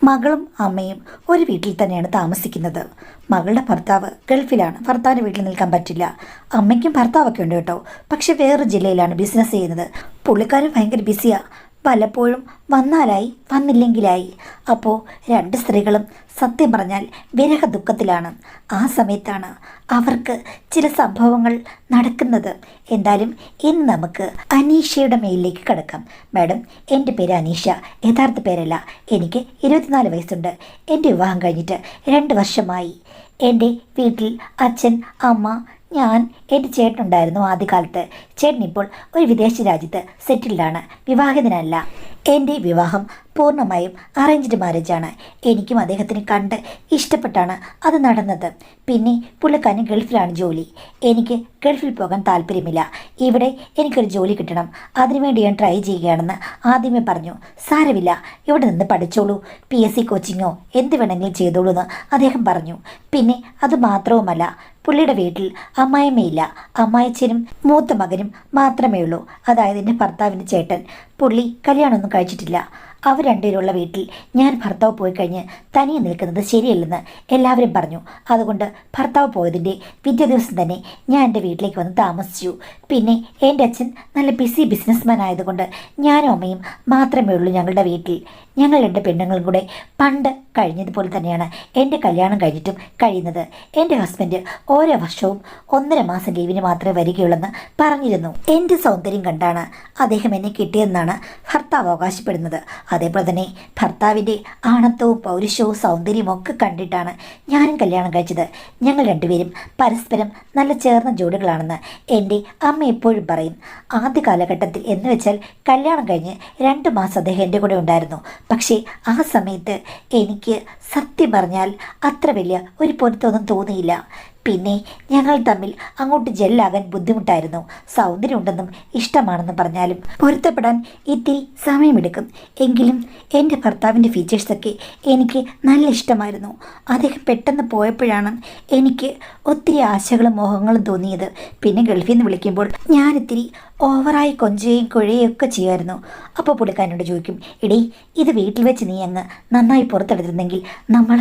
മകളും അമ്മയും ഒരു വീട്ടിൽ തന്നെയാണ് താമസിക്കുന്നത്. മകളുടെ ഭർത്താവ് ഗൾഫിലാണ്. ഭർത്താവിൻ്റെ വീട്ടിൽ നിൽക്കാൻ പറ്റില്ല. അമ്മയ്ക്കും ഭർത്താവൊക്കെ ഉണ്ട് കേട്ടോ. പക്ഷെ വേറൊരു ജില്ലയിലാണ് ബിസിനസ് ചെയ്യുന്നത്. പുള്ളിക്കാരൻ ഭയങ്കര ബിസിയാണ്. പലപ്പോഴും വന്നാലായി വന്നില്ലെങ്കിലായി. അപ്പോൾ രണ്ട് സ്ത്രീകളും സത്യം പറഞ്ഞാൽ വിരഹ ദുഃഖത്തിലാണ്. ആ സമയത്താണ് അവർക്ക് ചില സംഭവങ്ങൾ നടക്കുന്നത്. എന്തായാലും ഇന്ന് നമുക്ക് അനീഷയുടെ മെയിലിലേക്ക് കിടക്കാം. മാഡം, എൻ്റെ പേര് അനീഷ. യഥാർത്ഥ പേരല്ല. എനിക്ക് 24 വയസ്സുണ്ട്. എൻ്റെ വിവാഹം കഴിഞ്ഞിട്ട് 2 വർഷമായി. എൻ്റെ വീട്ടിൽ അച്ഛൻ, അമ്മ, ഞാൻ, എൻ്റെ ചേട്ടനുണ്ടായിരുന്നു ആദ്യകാലത്ത്. ചേട്ടൻ ഇപ്പോൾ ഒരു വിദേശ രാജ്യത്ത് സെറ്റിൽഡാണ്. വിവാഹിതനല്ല. എൻ്റെ വിവാഹം പൂർണ്ണമായും അറേഞ്ച്ഡ് മാരേജാണ്. എനിക്കും അദ്ദേഹത്തിന് കണ്ട് ഇഷ്ടപ്പെട്ടാണ് അത് നടന്നത്. പിന്നെ പുള്ളിക്കാരന് ഗൾഫിലാണ് ജോലി. എനിക്ക് ഗൾഫിൽ പോകാൻ താല്പര്യമില്ല. ഇവിടെ എനിക്കൊരു ജോലി കിട്ടണം. അതിനുവേണ്ടി ഞാൻ ട്രൈ ചെയ്യുകയാണെന്ന് ആദ്യമേ പറഞ്ഞു. സാരമില്ല, ഇവിടെ നിന്ന് പഠിച്ചോളൂ. PSC കോച്ചിങ്ങോ എന്ത് വേണമെങ്കിലും ചെയ്തോളൂ എന്ന് അദ്ദേഹം പറഞ്ഞു. പിന്നെ അത് മാത്രവുമല്ല, പുള്ളിയുടെ വീട്ടിൽ അമ്മായിമ്മയില്ല. അമ്മായിച്ചനും മൂത്ത മകനും മാത്രമേ ഉള്ളൂ. അതായത് എൻ്റെ ഭർത്താവിൻ്റെ ചേട്ടൻ. പുള്ളി കല്യാണമൊന്നും കഴിച്ചിട്ടില്ല. അവർ രണ്ടുപേരുള്ള വീട്ടിൽ ഞാൻ ഭർത്താവ് പോയി കഴിഞ്ഞ് തനിയെ നിൽക്കുന്നത് ശരിയല്ലെന്ന് എല്ലാവരും പറഞ്ഞു. അതുകൊണ്ട് ഭർത്താവ് പോയതിൻ്റെ പിറ്റേ ദിവസം തന്നെ ഞാൻ എൻ്റെ വീട്ടിലേക്ക് വന്ന് താമസിച്ചു. പിന്നെ എൻ്റെ അച്ഛൻ നല്ല ബിസി ബിസിനസ്മാൻ ആയതുകൊണ്ട് ഞാനും അമ്മയും മാത്രമേ ഉള്ളൂ ഞങ്ങളുടെ വീട്ടിൽ. ഞങ്ങൾ 2 പെണ്ണുങ്ങളും കൂടെ പണ്ട് കഴിഞ്ഞതുപോലെ തന്നെയാണ് എൻ്റെ കല്യാണം കഴിഞ്ഞിട്ടും കഴിയുന്നത്. എൻ്റെ ഹസ്ബൻഡ് ഓരോ വർഷവും 1.5 മാസം ലീവിന് മാത്രമേ വരികയുള്ളെന്ന് പറഞ്ഞിരുന്നു. എൻ്റെ സൗന്ദര്യം കണ്ടാണ് അദ്ദേഹം എന്നെ കിട്ടിയെന്നാണ് ഭർത്താവ് അവകാശപ്പെടുന്നത്. അതേപോലെ തന്നെ ഭർത്താവിൻ്റെ ആണത്വവും പൗരുഷവും സൗന്ദര്യവും ഒക്കെ കണ്ടിട്ടാണ് ഞാനും കല്യാണം കഴിച്ചത്. ഞങ്ങൾ രണ്ടുപേരും പരസ്പരം നല്ല ചേർന്ന ജോഡികളാണെന്ന് എൻ്റെ അമ്മ എപ്പോഴും പറയും. ആദ്യ കാലഘട്ടത്തിൽ എന്ന് വെച്ചാൽ കല്യാണം കഴിഞ്ഞ് 2 മാസം അദ്ദേഹം എൻ്റെ കൂടെ ഉണ്ടായിരുന്നു. പക്ഷേ ആ സമയത്ത് എനിക്ക് സത്യം പറഞ്ഞാൽ അത്ര വലിയ ഒരു പൊരുത്തമൊന്നും തോന്നിയില്ല. പിന്നെ ഞങ്ങൾ തമ്മിൽ അങ്ങോട്ട് ജെല്ലാകാൻ ബുദ്ധിമുട്ടായിരുന്നു. സൗന്ദര്യമുണ്ടെന്നും ഇഷ്ടമാണെന്നും പറഞ്ഞാലും പൊരുത്തപ്പെടാൻ ഇത്തിരി സമയമെടുക്കും. എങ്കിലും എൻ്റെ ഭർത്താവിൻ്റെ ഫീച്ചേഴ്സൊക്കെ എനിക്ക് നല്ല ഇഷ്ടമായിരുന്നു. അദ്ദേഹം പെട്ടെന്ന് പോയപ്പോഴാണ് എനിക്ക് ഒത്തിരി ആശകളും മോഹങ്ങളും തോന്നിയത്. പിന്നെ ഗൾഫിൽ നിന്ന് വിളിക്കുമ്പോൾ ഞാനിത്തിരി ഓവറായി കൊഞ്ചുകയും കുഴയുകയും ഒക്കെ ചെയ്യുമായിരുന്നു. അപ്പോൾ പുള്ളിക്കാരനോട് ചോദിക്കും, എടീ, ഇത് വീട്ടിൽ വെച്ച് നീ അങ്ങ് നന്നായി പുറത്തെടുത്തിരുന്നെങ്കിൽ നമ്മൾ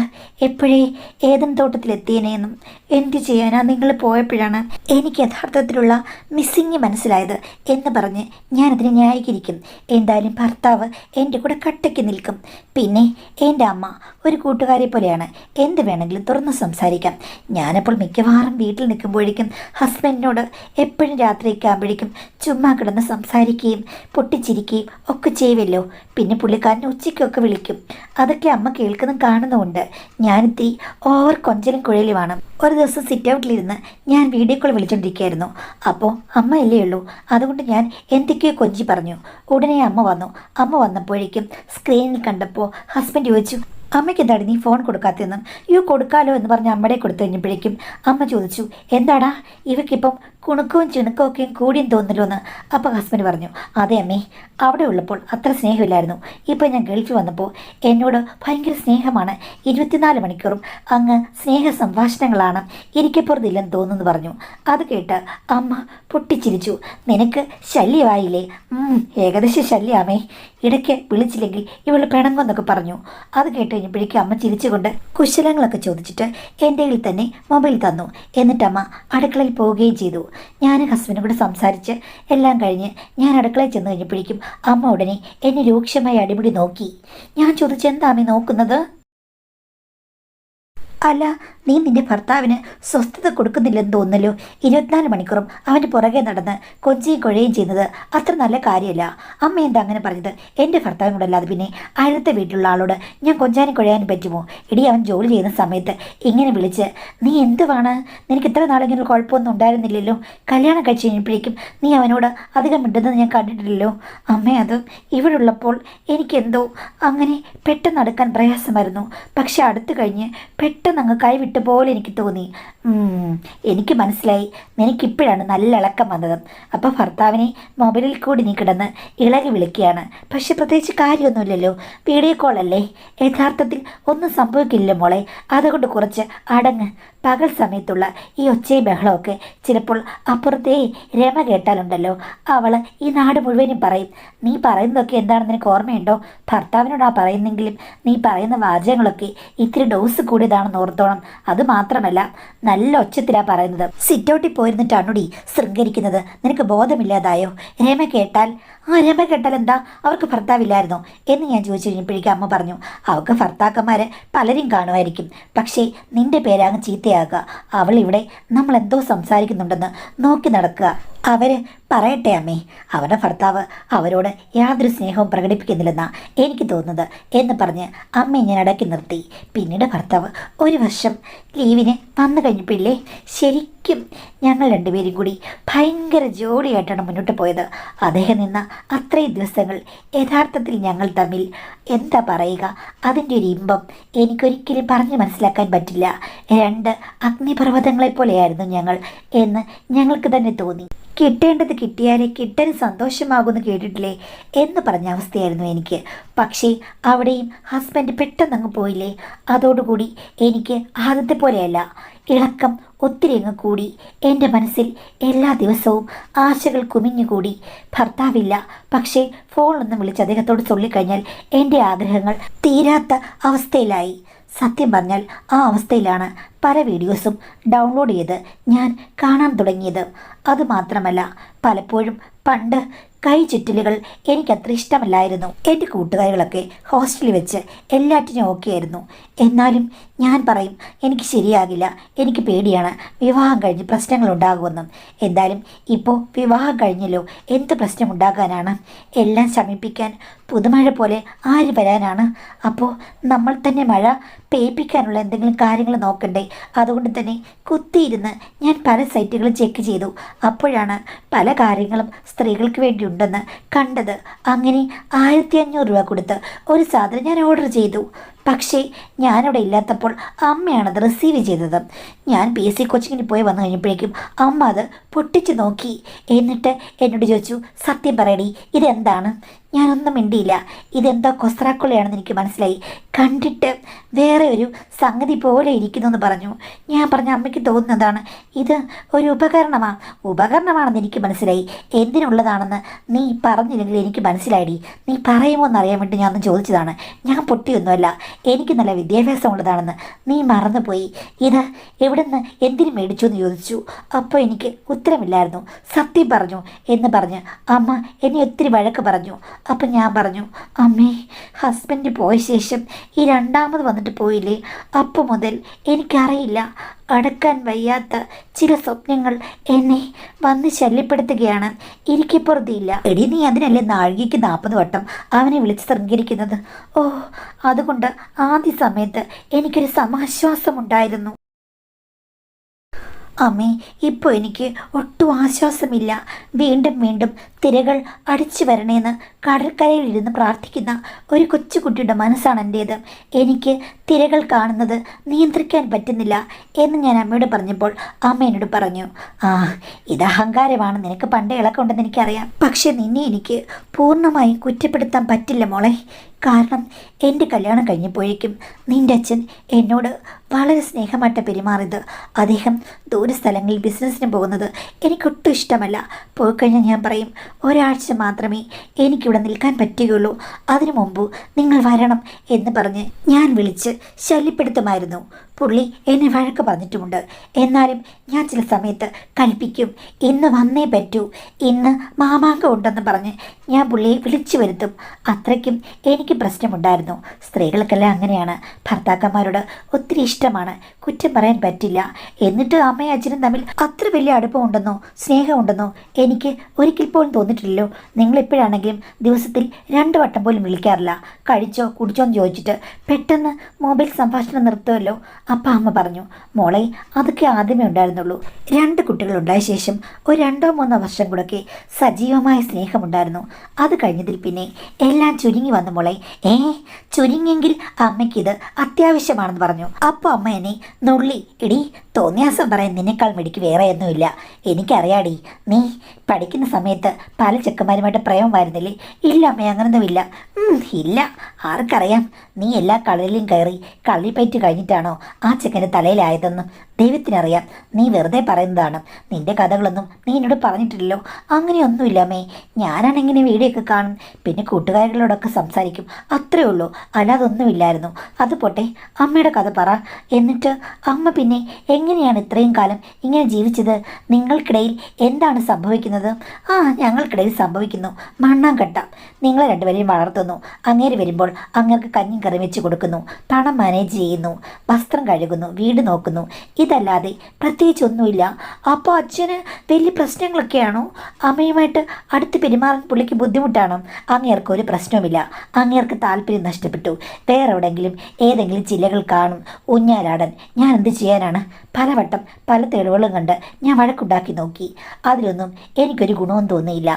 എപ്പോഴേ ഏതൻ തോട്ടത്തിലെത്തിയനെന്നും എന്ത് ചെയ്യാനാ നിങ്ങൾ പോയപ്പോഴാണ് എനിക്ക് യഥാർത്ഥത്തിലുള്ള മിസ്സിങ് മനസ്സിലായത് എന്ന് പറഞ്ഞ് ഞാനതിനെ ന്യായീകരിക്കും. എന്തായാലും ഭർത്താവ് എൻ്റെ കൂടെ കട്ടയ്ക്ക് നിൽക്കും. പിന്നെ എൻ്റെ അമ്മ ഒരു കൂട്ടുകാരെ പോലെയാണ്. എന്ത് വേണമെങ്കിലും തുറന്ന് സംസാരിക്കാം. ഞാനപ്പോൾ മിക്കവാറും വീട്ടിൽ നിൽക്കുമ്പോഴേക്കും ഹസ്ബൻഡിനോട് എപ്പോഴും രാത്രിയൊക്കെ ആകുമ്പോഴേക്കും ചുമ്മാ കിടന്ന് സംസാരിക്കുകയും പൊട്ടിച്ചിരിക്കുകയും ഒക്കെ ചെയ്യുമല്ലോ. പിന്നെ പുള്ളിക്കാരനെ ഉച്ചയ്ക്കൊക്കെ വിളിക്കും. അതൊക്കെ അമ്മ കേൾക്കുന്നതും കാണുന്നുമുണ്ട്. ഞാനിത്തിരി ഓവർ കൊഞ്ചലും കുഴലുമാണ്. ഒരു ദിവസം സിറ്റ് ഔട്ടിലിരുന്ന് ഞാൻ വീഡിയോ കോൾ വിളിച്ചുകൊണ്ടിരിക്കുകയായിരുന്നു. അപ്പോൾ അമ്മയല്ലേ ഉള്ളൂ. അതുകൊണ്ട് ഞാൻ എന്തൊക്കെയോ കൊഞ്ചി പറഞ്ഞു. ഉടനെ അമ്മ വന്നു. അമ്മ വന്നപ്പോഴേക്കും സ്ക്രീനിൽ കണ്ടപ്പോൾ ഹസ്ബൻഡ് ചോദിച്ചു, അമ്മയ്ക്ക് എന്താണ് നീ ഫോൺ കൊടുക്കാത്തതെന്നും? കൊടുക്കാലോ എന്ന് പറഞ്ഞ് അമ്മയുടെ കൊടുത്തു കഴിഞ്ഞപ്പോഴേക്കും അമ്മ ചോദിച്ചു, എന്താടാ ഇവയ്ക്കിപ്പം കുണുക്കവും ചിണുക്കവും ഒക്കെയും കൂടിയും തോന്നല്ലോ എന്ന്. അപ്പോൾ ഹസ്ബൻഡ് പറഞ്ഞു, അതെ അമ്മേ, അവിടെ ഉള്ളപ്പോൾ അത്ര സ്നേഹമില്ലായിരുന്നു. ഇപ്പോൾ ഞാൻ ഗൾഫിൽ വന്നപ്പോൾ എന്നോട് ഭയങ്കര സ്നേഹമാണ്. 24 മണിക്കൂറും അങ്ങ് സ്നേഹ സംഭാഷണങ്ങളാണ്. ഇരിക്കപ്പുറത്തില്ലെന്ന് തോന്നുന്നു പറഞ്ഞു. അത് കേട്ട് അമ്മ പൊട്ടിച്ചിരിച്ചു. നിനക്ക് ശല്യമായില്ലേ? ഏകദേശം ശല്യമാമേ. ഇടയ്ക്ക് വിളിച്ചില്ലെങ്കിൽ ഇവൾ പിണങ്ങുമെന്നൊക്കെ പറഞ്ഞു. അത് കേട്ട് കഴിഞ്ഞപ്പോഴേക്കും അമ്മ ചിരിച്ചുകൊണ്ട് കുശലങ്ങളൊക്കെ ചോദിച്ചിട്ട് എൻ്റെ കയ്യിൽ തന്നെ മൊബൈൽ തന്നു. എന്നിട്ട് അമ്മ അടുക്കളയിൽ പോവുകയും ചെയ്തു. ഞാൻ ഹസ്ബൻഡും കൂടെ സംസാരിച്ച് എല്ലാം കഴിഞ്ഞ് ഞാൻ അടുക്കളയിൽ ചെന്ന് കഴിഞ്ഞപ്പോഴേക്കും അമ്മ ഉടനെ എന്നെ രൂക്ഷമായി അടിപിടി നോക്കി. ഞാൻ ചോദിച്ചു, എന്താ അമ്മ നോക്കുന്നത്? അല്ല, നീ നിൻ്റെ ഭർത്താവിന് സ്വസ്ഥത കൊടുക്കുന്നില്ലെന്ന് തോന്നല്ലോ. 24 മണിക്കൂറും അവൻ്റെ പുറകെ നടന്ന് കൊഞ്ചിയും കുഴയും ചെയ്യുന്നത് അത്ര നല്ല കാര്യമല്ല. അമ്മ എന്താ അങ്ങനെ പറഞ്ഞത്? എൻ്റെ ഭർത്താവിനും കൂടെ അല്ലാതെ പിന്നെ അയലത്തെ വീട്ടിലുള്ള ആളോട് ഞാൻ കൊഞ്ചാനും കുഴയാനും പറ്റുമോ? ഇടി, അവൻ ജോലി ചെയ്യുന്ന സമയത്ത് ഇങ്ങനെ വിളിച്ച് നീ എന്തുവാണ്? നിനക്ക് ഇത്ര നാളിങ്ങനെ കുഴപ്പമൊന്നും ഉണ്ടായിരുന്നില്ലല്ലോ. കല്യാണം കഴിച്ച് കഴിഞ്ഞപ്പോഴേക്കും നീ അവനോട് അധികം മിണ്ടുന്നത് ഞാൻ കണ്ടിട്ടില്ലല്ലോ. അമ്മേ, അത് ഇവിടെ ഉള്ളപ്പോൾ എനിക്കെന്തോ അങ്ങനെ പെട്ടെന്ന് നടക്കാൻ പ്രയാസമായിരുന്നു. പക്ഷെ അടുത്ത് കഴിഞ്ഞ് പെട്ടെന്ന് അങ്ങ് കൈവിട്ട പോലെ എനിക്ക് തോന്നി. എനിക്ക് മനസ്സിലായി, നിനക്കിപ്പോഴാണ് നല്ല ഇളക്കം വന്നത്. അപ്പോൾ ഭർത്താവിനെ മൊബൈലിൽ കൂടി നീ കിടന്ന് ഇളകി വിളിക്കുകയാണ്. പക്ഷെ പ്രത്യേകിച്ച് കാര്യമൊന്നുമില്ലല്ലോ, വീഡിയോ കോളല്ലേ. യഥാർത്ഥത്തിൽ ഒന്നും സംഭവിക്കില്ല മോളെ. അതുകൊണ്ട് കുറച്ച് അടങ്ങ്. പകൽ സമയത്തുള്ള ഈ ഒച്ചയും ബഹളമൊക്കെ ചിലപ്പോൾ അപ്പുറത്തേ രമ കേട്ടാലുണ്ടല്ലോ, അവൾ ഈ നാട് മുഴുവനും പറയും. നീ പറയുന്നതൊക്കെ എന്താണെന്ന് നിനക്ക് ഓർമ്മയുണ്ടോ? ഭർത്താവിനോടാ പറയുന്നെങ്കിലും നീ പറയുന്ന വാചകങ്ങളൊക്കെ ഇത്തിരി ഡോസ് കൂടിയതാണെന്ന് ഓർത്തോണം. അത് മാത്രമല്ല, നല്ല ഒച്ചത്തിലാ പറയുന്നത്. സിറ്റൗട്ടിൽ പോയിരുന്നിട്ട് അണ്ണുടി ശൃംഗരിക്കുന്നത് നിനക്ക് ബോധമില്ലാതായോ? രമ കേട്ടാൽ രമ കേട്ടാൽ എന്താ, അവർക്ക് ഭർത്താവില്ലായിരുന്നോ എന്ന് ഞാൻ ചോദിച്ചു കഴിഞ്ഞപ്പോഴേക്കും അമ്മ പറഞ്ഞു, അവൾക്ക് ഭർത്താക്കന്മാർ പലരും കാണുമായിരിക്കും, പക്ഷേ നിന്റെ പേരാകെ ചീത്തയാകുക. അവൾ ഇവിടെ നമ്മൾ എന്തോ സംസാരിക്കുന്നുണ്ടെന്ന് നോക്കി നടക്കുക. അവര് പറയട്ടെ അമ്മേ, അവരുടെ ഭർത്താവ് അവരോട് യാതൊരു സ്നേഹവും പ്രകടിപ്പിക്കുന്നില്ലെന്നാ എനിക്ക് തോന്നുന്നത് എന്ന് പറഞ്ഞ് അമ്മയെ ഞാൻ അടക്കി നിർത്തി. പിന്നീട് ഭർത്താവ് 1 വർഷം ലീവിന് വന്നു കഴിഞ്ഞപ്പോഴില്ലേ, ശരിക്കും ഞങ്ങൾ രണ്ടുപേരും കൂടി ഭയങ്കര ജോലിയായിട്ടാണ് മുന്നോട്ട് പോയത്. അദ്ദേഹം നിന്ന അത്രയും ദിവസങ്ങൾ യഥാർത്ഥത്തിൽ ഞങ്ങൾ തമ്മിൽ എന്താ പറയുക, അതിൻ്റെ ഒരു ഇമ്പം എനിക്കൊരിക്കലും പറഞ്ഞു മനസ്സിലാക്കാൻ പറ്റില്ല. 2 അഗ്നിപർവ്വതങ്ങളെപ്പോലെയായിരുന്നു ഞങ്ങൾ എന്ന് ഞങ്ങൾക്ക് തന്നെ തോന്നി. കിട്ടേണ്ടത് കിട്ടിയാലേ കിട്ടന് സന്തോഷമാകുമെന്ന് കേട്ടിട്ടില്ലേ എന്ന് പറഞ്ഞ അവസ്ഥയായിരുന്നു എനിക്ക്. പക്ഷേ അവിടെയും ഹസ്ബൻഡ് പെട്ടെന്നങ്ങ് പോയില്ലേ, അതോടുകൂടി എനിക്ക് ആദ്യത്തെ പോലെയല്ല, ഇളക്കം ഒത്തിരി അങ്ങ് കൂടി. എൻ്റെ മനസ്സിൽ എല്ലാ ദിവസവും ആശകൾ കുമിഞ്ഞുകൂടി. ഭർത്താവില്ല, പക്ഷേ ഫോണൊന്നും വിളിച്ച് അദ്ദേഹത്തോട് ചൊല്ലിക്കഴിഞ്ഞാൽ എൻ്റെ ആഗ്രഹങ്ങൾ തീരാത്ത അവസ്ഥയിലായി. സത്യം പറഞ്ഞാൽ ആ അവസ്ഥയിലാണ് പല വീഡിയോസും ഡൗൺലോഡ് ചെയ്ത് ഞാൻ കാണാൻ തുടങ്ങിയത്. അതുമാത്രമല്ല, പലപ്പോഴും പണ്ട് കൈ ചുറ്റലുകൾ എനിക്കത്ര ഇഷ്ടമല്ലായിരുന്നു. എൻ്റെ കൂട്ടുകാരികളൊക്കെ ഹോസ്റ്റലിൽ വെച്ച് എല്ലാറ്റിനും ഓക്കെ ആയിരുന്നു. എന്നാലും ഞാൻ പറയും, എനിക്ക് ശരിയാകില്ല, എനിക്ക് പേടിയാണ്, വിവാഹം കഴിഞ്ഞ് പ്രശ്നങ്ങൾ ഉണ്ടാകുമെന്നും. എന്തായാലും ഇപ്പോൾ വിവാഹം കഴിഞ്ഞല്ലോ, എന്ത് പ്രശ്നം ഉണ്ടാകാനാണ്? എല്ലാം ശമിപ്പിക്കാൻ പുതുമഴ പോലെ ആര് വരാനാണ്? അപ്പോൾ നമ്മൾ തന്നെ മഴ പേയ്പ്പിക്കാനുള്ള എന്തെങ്കിലും കാര്യങ്ങൾ നോക്കണ്ടേ? അതുകൊണ്ട് തന്നെ കുത്തിയിരുന്ന് ഞാൻ പല സൈറ്റുകളും ചെക്ക് ചെയ്തു. അപ്പോഴാണ് പല കാര്യങ്ങളും സ്ത്രീകൾക്ക് വേണ്ടി ഉണ്ടെന്ന് കണ്ടത്. അങ്ങനെ 1500 രൂപ കൊടുത്ത് ഒരു സാധനം ഞാൻ ഓർഡർ ചെയ്തു. പക്ഷേ ഞാനവിടെ ഇല്ലാത്തപ്പോൾ അമ്മയാണത് റിസീവ് ചെയ്തത്. ഞാൻ PSC കോച്ചിങ്ങിന് പോയി വന്നു കഴിഞ്ഞപ്പോഴേക്കും അമ്മ അത് പൊട്ടിച്ച് നോക്കി. എന്നിട്ട് എന്നോട് ചോദിച്ചു, സത്യം പറയടി, ഇതെന്താണ്? ഞാനൊന്നും മിണ്ടിയില്ല. ഇതെന്തോ കൊസ്രാക്കുള്ളയാണെന്ന് എനിക്ക് മനസ്സിലായി. കണ്ടിട്ട് വേറെ ഒരു സംഗതി പോലെ ഇരിക്കുന്നു എന്ന് പറഞ്ഞു. ഞാൻ പറഞ്ഞ അമ്മയ്ക്ക് തോന്നുന്നതാണ് ഇത് ഒരു ഉപകരണമാണെന്ന് എനിക്ക് മനസ്സിലായി. എന്തിനുള്ളതാണെന്ന് നീ പറഞ്ഞില്ലെങ്കിൽ എനിക്ക് മനസ്സിലായിടി. നീ പറയുമോ എന്നറിയാൻ വേണ്ടി ഞാൻ ഒന്ന് ചോദിച്ചതാണ്. ഞാൻ പൊട്ടിയൊന്നുമല്ല, എനിക്ക് നല്ല വിദ്യാഭ്യാസം ഉള്ളതാണെന്ന് നീ മറന്നുപോയി. ഇത് എവിടുന്ന് എന്തിനു മേടിച്ചു എന്ന് ചോദിച്ചു. അപ്പോൾ എനിക്ക് ഉത്തരമില്ലായിരുന്നു. സത്യം പറഞ്ഞു എന്ന് പറഞ്ഞ് അമ്മ എന്നെ ഒത്തിരി വഴക്ക് പറഞ്ഞു. അപ്പം ഞാൻ പറഞ്ഞു, അമ്മേ, ഹസ്ബൻഡ് പോയ ശേഷം ഈ 2ാമത് വന്നിട്ട് പോയില്ലേ, അപ്പോൾ മുതൽ എനിക്കറിയില്ല, അടക്കാൻ വയ്യാത്ത ചില സ്വപ്നങ്ങൾ എന്നെ വന്ന് ശല്യപ്പെടുത്തുകയാണ്. എനിക്കിപ്പുറത്തില്ല. എടി, നീ അതിനല്ലേ നാഴികയ്ക്ക് 40 വട്ടം അവനെ വിളിച്ച് ശൃംഗരിക്കുന്നത്? ഓ, അതുകൊണ്ട് ആദ്യ സമയത്ത് എനിക്കൊരു സമാശ്വാസമുണ്ടായിരുന്നു. അമ്മേ, ഇപ്പോൾ എനിക്ക് ഒട്ടും ആശ്വാസമില്ല. വീണ്ടും വീണ്ടും തിരകൾ അടിച്ചു വരണേന്ന് കടൽക്കരയിലിരുന്ന് പ്രാർത്ഥിക്കുന്ന ഒരു കൊച്ചുകുട്ടിയുടെ മനസ്സാണ് എൻ്റേത്. എനിക്ക് തിരകൾ കാണുന്നത് നിയന്ത്രിക്കാൻ പറ്റുന്നില്ല എന്ന് ഞാൻ അമ്മയോട് പറഞ്ഞപ്പോൾ അമ്മ എന്നോട് പറഞ്ഞു, ഇത് അഹങ്കാരമാണ്, നിനക്ക് പണ്ടേ ഇളക്കമുണ്ടെന്ന് എനിക്കറിയാം. പക്ഷെ നിന്നെ എനിക്ക് പൂർണ്ണമായും കുറ്റപ്പെടുത്താൻ പറ്റില്ല മോളെ. കാരണം എൻ്റെ കല്യാണം കഴിഞ്ഞപ്പോഴേക്കും നിൻ്റെ അച്ഛൻ എന്നോട് വളരെ സ്നേഹമായിട്ട് പെരുമാറിയത്. അദ്ദേഹം ദൂരസ്ഥലങ്ങളിൽ ബിസിനസ്സിന് പോകുന്നത് എനിക്കൊട്ടും ഇഷ്ടമല്ല. പോയി കഴിഞ്ഞാൽ ഞാൻ പറയും, ഒരാഴ്ച മാത്രമേ എനിക്കിവിടെ നിൽക്കാൻ പറ്റുകയുള്ളൂ, അതിനു മുമ്പ് നിങ്ങൾ വരണം എന്ന് പറഞ്ഞ് ഞാൻ വിളിച്ച് ശല്യപ്പെടുത്തുമായിരുന്നു. പുള്ളി എന്നെ വഴക്ക് പറഞ്ഞിട്ടുമുണ്ട്. എന്നാലും ഞാൻ ചില സമയത്ത് കൽപ്പിക്കും, ഇന്ന് വന്നേ പറ്റൂ, ഇന്ന് മാമാങ്കം ഉണ്ടെന്ന് പറഞ്ഞ് ഞാൻ പുള്ളിയെ വിളിച്ചു വരുത്തും. അത്രയ്ക്കും എനിക്ക് പ്രശ്നമുണ്ടായിരുന്നു. സ്ത്രീകൾക്കെല്ലാം അങ്ങനെയാണ്, ഭർത്താക്കന്മാരോട് ഒത്തിരി ഇഷ്ടമാണ്, കുറ്റം പറയാൻ പറ്റില്ല. എന്നിട്ട് അമ്മയും അച്ഛനും തമ്മിൽ അത്ര വലിയ അടുപ്പമുണ്ടെന്നോ സ്നേഹമുണ്ടെന്നോ എനിക്ക് ഒരിക്കൽ പോലും തോന്നിയിട്ടില്ലല്ലോ. നിങ്ങളെപ്പോഴാണെങ്കിലും ദിവസത്തിൽ 2 വട്ടം പോലും വിളിക്കാറില്ല. കഴിച്ചോ കുടിച്ചോ എന്ന് ചോദിച്ചിട്ട് പെട്ടെന്ന് മൊബൈൽ സംഭാഷണം നിർത്തുമല്ലോ. അപ്പം അമ്മ പറഞ്ഞു, മോളെ, അതൊക്കെ ആദ്യമേ ഉണ്ടായിരുന്നുള്ളൂ. 2 കുട്ടികളുണ്ടായ ശേഷം ഒരു 2-3 വർഷം കൂടെയൊക്കെ സജീവമായ സ്നേഹമുണ്ടായിരുന്നു. അത് കഴിഞ്ഞതിൽ പിന്നെ എല്ലാം ചുരുങ്ങി വന്നു മോളെ. ചുരുങ്ങിയെങ്കിൽ അമ്മയ്ക്കിത് അത്യാവശ്യമാണെന്ന് പറഞ്ഞു. അപ്പോൾ അമ്മ എന്നെ നുള്ളി, എടി, തോന്നിയാസം പറയാൻ നിന്നേക്കാൾ മെടിക്ക് വേറെ ഒന്നുമില്ല. എനിക്കറിയാടി, നീ പഠിക്കുന്ന സമയത്ത് പല ചെക്കന്മാരുമായിട്ട് പ്രേമമായിരുന്നില്ലേ? ഇല്ല അമ്മേ, അങ്ങനൊന്നുമില്ല. ഇല്ല, ആർക്കറിയാം, നീ എല്ലാ കളരിലും കയറി മാറി കള്ളിപ്പയറ്റ് കഴിഞ്ഞിട്ടാണോ ആ ചെക്കൻ്റെ തലയിലായതെന്ന് ദൈവത്തിനറിയാം. നീ വെറുതെ പറയുന്നതാണ്. നിന്റെ കഥകളൊന്നും നീ എന്നോട് പറഞ്ഞിട്ടില്ലല്ലോ. അങ്ങനെയൊന്നുമില്ല അമ്മേ. ഞാനാണിങ്ങനെ വീഡിയോ ഒക്കെ കാണും, പിന്നെ കൂട്ടുകാരികളോടൊക്കെ സംസാരിക്കും, അത്രേ ഉള്ളൂ. അല്ലാതെ ഒന്നുമില്ലായിരുന്നു. അത് പോട്ടെ, അമ്മയുടെ കഥ പറ. എന്നിട്ട് അമ്മ പിന്നെ എങ്ങനെയാണ് ഇത്രയും കാലം ഇങ്ങനെ ജീവിച്ചത്? നിങ്ങൾക്കിടയിൽ എന്താണ് സംഭവിക്കുന്നത്? ആ, ഞങ്ങൾക്കിടയിൽ സംഭവിക്കുന്നു മണ്ണാങ്കട്ട. നിങ്ങളെ രണ്ടുപേരെയും വളർത്തുന്നു. അങ്ങേര് വരുമ്പോൾ അങ്ങേർക്ക് കഞ്ഞിയും കറി വെച്ച് കൊടുക്കുന്നു, പണം മാനേജ് ചെയ്യുന്നു, വസ്ത്രം കഴുകുന്നു, വീട് നോക്കുന്നു. ഇതല്ലാതെ പ്രത്യേകിച്ച് ഒന്നുമില്ല. അപ്പോൾ അച്ഛന് വലിയ പ്രശ്നങ്ങളൊക്കെയാണോ? അമ്മയുമായിട്ട് അടുത്ത് പെരുമാറാൻ പുള്ളിക്ക് ബുദ്ധിമുട്ടാണോ? അങ്ങേർക്ക് ഒരു പ്രശ്നവുമില്ല. അങ്ങേർക്ക് താല്പര്യം നഷ്ടപ്പെട്ടു. വേറെ എവിടെയെങ്കിലും ഏതെങ്കിലും ജില്ലകൾ കാണും ഊഞ്ഞാലാടാൻ. ഞാൻ എന്ത് ചെയ്യാനാണ്? പലവട്ടം പല തെളിവുകളും കണ്ട് ഞാൻ വഴക്കുണ്ടാക്കി നോക്കി. അതിലൊന്നും എനിക്കൊരു ഗുണവും തോന്നിയില്ല.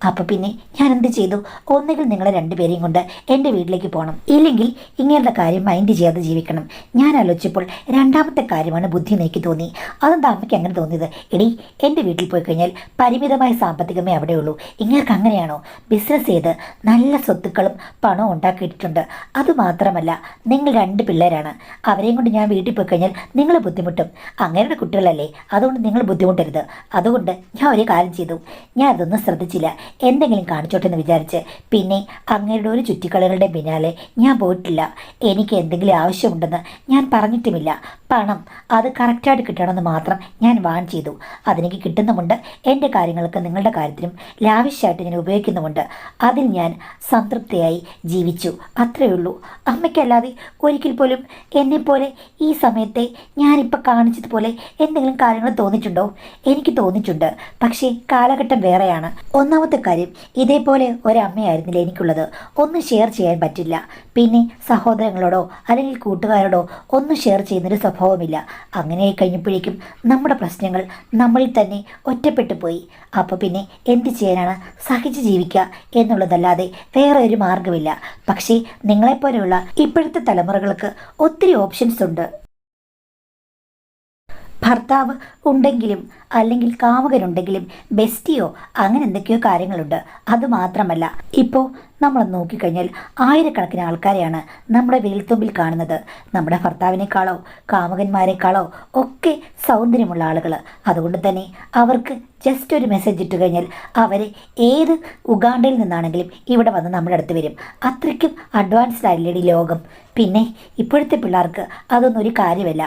അപ്പോൾ പിന്നെ ഞാൻ എന്ത് ചെയ്തു? ഒന്നുകിൽ നിങ്ങളെ രണ്ടുപേരെയും കൊണ്ട് എൻ്റെ വീട്ടിലേക്ക് പോകണം, ഇല്ലെങ്കിൽ ഇങ്ങനത്തെ കാര്യം മൈൻഡ് ചെയ്യാതെ ജീവിക്കണം. ഞാൻ ആലോചിച്ചപ്പോൾ രണ്ടാമത്തെ കാര്യമാണ് ബുദ്ധി എന്ന് എനിക്ക് തോന്നി. അതെന്താ അമ്മയ്ക്ക് അങ്ങനെ തോന്നിയത്? എടി, എൻ്റെ വീട്ടിൽ പോയി കഴിഞ്ഞാൽ പരിമിതമായ സാമ്പത്തികമേ അവിടെയുള്ളൂ. ഇങ്ങനെയൊക്കെ അങ്ങനെയാണോ? ബിസിനസ് ചെയ്ത് നല്ല സ്വത്തുക്കളും പണവും ഉണ്ടാക്കിയിട്ടുണ്ട്. അതുമാത്രമല്ല, നിങ്ങൾ 2 പിള്ളേരാണ്. അവരെയും കൊണ്ട് ഞാൻ വീട്ടിൽ പോയി കഴിഞ്ഞാൽ നിങ്ങൾ ബുദ്ധിമുട്ടും. അങ്ങനെയുള്ള കുട്ടികളല്ലേ, അതുകൊണ്ട് നിങ്ങൾ ബുദ്ധിമുട്ടരുത്. അതുകൊണ്ട് ഞാൻ ഒരു കാര്യം ചെയ്തു. ഞാൻ അതൊന്നും ശ്രദ്ധിച്ചില്ല, എന്തെങ്കിലും കാണിച്ചോട്ടെ എന്ന് വിചാരിച്ച്. പിന്നെ അങ്ങയുടെ ഒരു ചുറ്റിക്കളികളുടെ പിന്നാലെ ഞാൻ പോയിട്ടില്ല. എനിക്ക് എന്തെങ്കിലും ആവശ്യമുണ്ടെന്ന് ഞാൻ പറഞ്ഞിട്ടുമില്ല. പണം അത് കറക്റ്റായിട്ട് കിട്ടണമെന്ന് മാത്രം ഞാൻ വാൺ ചെയ്തു. അതെനിക്ക് കിട്ടുന്നുമുണ്ട്. എൻ്റെ കാര്യങ്ങൾക്ക് നിങ്ങളുടെ കാര്യത്തിനും ലാവിഷായിട്ട് ഞാൻ ഉപയോഗിക്കുന്നുമുണ്ട്. അതിൽ ഞാൻ സംതൃപ്തിയായി ജീവിച്ചു, അത്രയേ ഉള്ളൂ. അമ്മയ്ക്കല്ലാതെ ഒരിക്കൽ പോലും എന്നെപ്പോലെ ഈ സമയത്തെ ഞാനിപ്പോൾ കാണിച്ചതുപോലെ എന്തെങ്കിലും കാര്യങ്ങൾ തോന്നിയിട്ടുണ്ടോ? എനിക്ക് തോന്നിയിട്ടുണ്ട്, പക്ഷേ കാലഘട്ടം വേറെയാണ്. ഒന്നാമത്തെ കാര്യം, ഇതേപോലെ ഒരമ്മയായിരുന്നില്ല എനിക്കുള്ളത്. ഒന്നും ഷെയർ ചെയ്യാൻ പറ്റില്ല. പിന്നെ സഹോദരങ്ങളോടോ അല്ലെങ്കിൽ കൂട്ടുകാരോടോ ഒന്നും ഷെയർ ചെയ്യുന്നൊരു സ്വഭാവമില്ല. അങ്ങനെ കഴിഞ്ഞപ്പോഴേക്കും നമ്മുടെ പ്രശ്നങ്ങൾ നമ്മളിൽ തന്നെ ഒറ്റപ്പെട്ടു പോയി. അപ്പോൾ പിന്നെ എന്ത് ചെയ്യാനാണ്? സഹിച്ച് ജീവിക്കുക എന്നുള്ളതല്ലാതെ വേറെ ഒരു മാർഗമില്ല. പക്ഷേ നിങ്ങളെപ്പോലെയുള്ള ഇപ്പോഴത്തെ തലമുറകൾക്ക് ഒത്തിരി ഓപ്ഷൻസ് ഉണ്ട്. ഭർത്താവ് ഉണ്ടെങ്കിലും അല്ലെങ്കിൽ കാമുകനുണ്ടെങ്കിലും ബെസ്റ്റിയോ അങ്ങനെ എന്തൊക്കെയോ കാര്യങ്ങളുണ്ട്. അതുമാത്രമല്ല, ഇപ്പോൾ നമ്മൾ നോക്കിക്കഴിഞ്ഞാൽ ആയിരക്കണക്കിന് ആൾക്കാരെയാണ് നമ്മുടെ വിരൽത്തുമ്പിൽ കാണുന്നത്. നമ്മുടെ ഭർത്താവിനേക്കാളോ കാമുകന്മാരെക്കാളോ ഒക്കെ സൗന്ദര്യമുള്ള ആളുകൾ. അതുകൊണ്ട് തന്നെ അവർക്ക് ജസ്റ്റ് ഒരു മെസ്സേജ് ഇട്ട് കഴിഞ്ഞാൽ അവർ ഏത് ഉഗാണ്ടയിൽ നിന്നാണെങ്കിലും ഇവിടെ വന്ന് നമ്മുടെ അടുത്ത് വരും. അത്രയ്ക്കും അഡ്വാൻസ്ഡ് ആയില്ലേടി ലോകം. പിന്നെ ഇപ്പോഴത്തെ പിള്ളേർക്ക് അതൊന്നും ഒരു കാര്യമല്ല.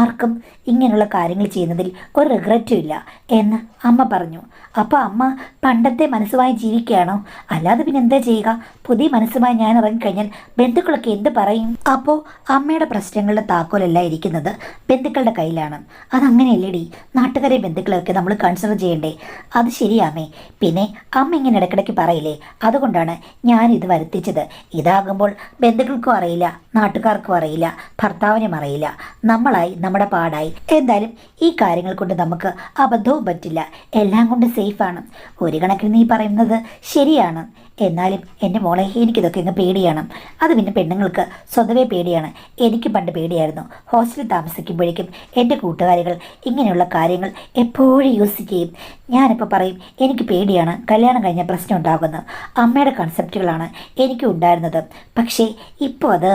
ആർക്കും ഇങ്ങനെയുള്ള കാര്യങ്ങൾ ചെയ്യുന്നതിൽ ഒരു റിഗ്രറ്റും ഇല്ല എന്ന് അമ്മ പറഞ്ഞു. അപ്പോൾ അമ്മ പണ്ടത്തെ മനസ്സുമായി ജീവിക്കുകയാണോ? അല്ലാതെ പിന്നെ എന്താ ചെയ്യുക? പുതിയ മനസ്സുമായി ഞാൻ ഇറങ്ങിക്കഴിഞ്ഞാൽ ബന്ധുക്കളൊക്കെ എന്ത് പറയും? അപ്പോൾ അമ്മയുടെ പ്രശ്നങ്ങളുടെ താക്കോലല്ല ഇരിക്കുന്നത് ബന്ധുക്കളുടെ കയ്യിലാണ്. അതങ്ങനെയല്ലേടി? നാട്ടുകാരെ ബന്ധുക്കളെയൊക്കെ നമ്മൾ കൺസിഡർ ചെയ്യണ്ടേ? അത് ശരിയാമേ. പിന്നെ അമ്മ ഇങ്ങനെ ഇടയ്ക്കിടയ്ക്ക് പറയില്ലേ, അതുകൊണ്ടാണ് ഞാനിത് വരുത്തിച്ചത്. ഇതാകുമ്പോൾ ബന്ധുക്കൾക്കും അറിയില്ല, നാട്ടുകാർക്കും അറിയില്ല, ഭർത്താവിനും അറിയില്ല. നമ്മളായി നമ്മുടെ പാടായി. എന്തായാലും ഈ കാര്യങ്ങൾ കൊണ്ട് നമുക്ക് അബദ്ധവും പറ്റില്ല. എല്ലാം കൊണ്ട് സേഫാണ്. ഒരു കണക്കിന് നീ പറയുന്നത് ശരിയാണ്. എന്നാലും എൻ്റെ മോളെ, എനിക്കിതൊക്കെ അങ്ങ് പേടിയാണ്. അത് പിന്നെ പെണ്ണുങ്ങൾക്ക് സ്വതവേ പേടിയാണ്. എനിക്ക് പണ്ട് പേടിയായിരുന്നു. ഹോസ്റ്റലിൽ താമസിക്കുമ്പോഴേക്കും എൻ്റെ കൂട്ടുകാരികൾ ഇങ്ങനെയുള്ള കാര്യങ്ങൾ എപ്പോഴും യൂസ് ചെയ്യും. ഞാനിപ്പോൾ പറയും എനിക്ക് പേടിയാണ്, കല്യാണം കഴിഞ്ഞ പ്രശ്നം ഉണ്ടാകുന്നു. അമ്മയുടെ കൺസെപ്റ്റുകളാണ് എനിക്കും ഉണ്ടായിരുന്നത്. പക്ഷേ ഇപ്പോൾ അത്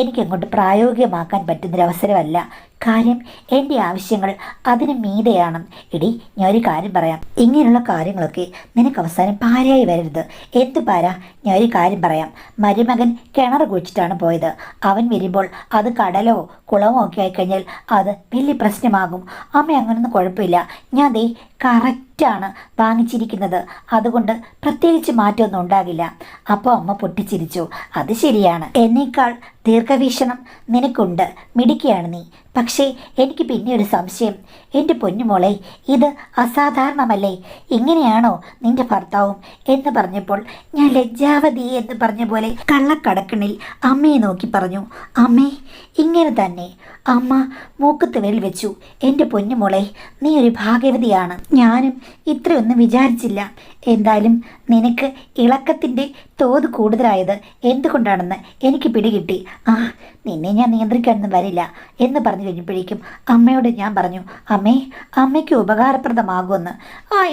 എനിക്കങ്ങോട്ട് പ്രായോഗികമാക്കാൻ പറ്റുന്നൊരവസരമല്ല. കാര്യം എൻ്റെ ആവശ്യങ്ങൾ അതിന് മീതെയാണ്. എടി, ഞാനൊരു കാര്യം പറയാം. ഇങ്ങനെയുള്ള കാര്യങ്ങളൊക്കെ നിനക്ക് അവസാനം പാരയായി വരരുത്. എന്ത് പാര? ഞാനൊരു കാര്യം പറയാം. മരുമകൻ കിണർ കുഴിച്ചിട്ടാണ് പോയത്. അവൻ വരുമ്പോൾ അത് കടലോ കുളമോ ഒക്കെ ആയിക്കഴിഞ്ഞാൽ അത് വലിയ പ്രശ്നമാകും. അമ്മ അങ്ങനൊന്നും കുഴപ്പമില്ല. ഞാൻ ദേ കറക്റ്റാണ് വാങ്ങിച്ചിരിക്കുന്നത്. അതുകൊണ്ട് പ്രത്യേകിച്ച് മാറ്റമൊന്നും ഉണ്ടാകില്ല. അപ്പോൾ അമ്മ പൊട്ടിച്ചിരിച്ചു. അത് ശരിയാണ്, എന്നേക്കാൾ ദീർഘവീക്ഷണം നിനക്കുണ്ട്, മിടുക്കിയാണ് നീ. പക്ഷേ എനിക്ക് പിന്നെ ഒരു സംശയം. എൻ്റെ പൊന്നുമോളെ, ഇത് അസാധാരണമല്ലേ? ഇങ്ങനെയാണോ നിൻ്റെ ഭർത്താവും എന്ന് പറഞ്ഞപ്പോൾ ഞാൻ ലജ്ജാവതി എന്ന് പറഞ്ഞ പോലെ കള്ളക്കടക്കണിൽ അമ്മയെ നോക്കി പറഞ്ഞു. അമ്മേ, ഇങ്ങനെ തന്നെ. അമ്മ മൂക്കത്ത് വിരൽ വെച്ചു. എൻ്റെ പൊന്നുമോളെ, നീ ഒരു ഭാഗ്യവതിയാണ്. ഞാനും ഇത്രയൊന്നും വിചാരിച്ചില്ല. എന്തായാലും നിനക്ക് ഇളക്കത്തിൻ്റെ തോത് കൂടുതലായത് എന്തുകൊണ്ടാണെന്ന് എനിക്ക് പിടികിട്ടി. നിന്നെ ഞാൻ നിയന്ത്രിക്കാനൊന്നും വരില്ല എന്ന് പറഞ്ഞു കഴിഞ്ഞപ്പോഴേക്കും അമ്മയോട് ഞാൻ പറഞ്ഞു, അമ്മയ്ക്ക് ഉപകാരപ്രദമാകുമെന്ന്.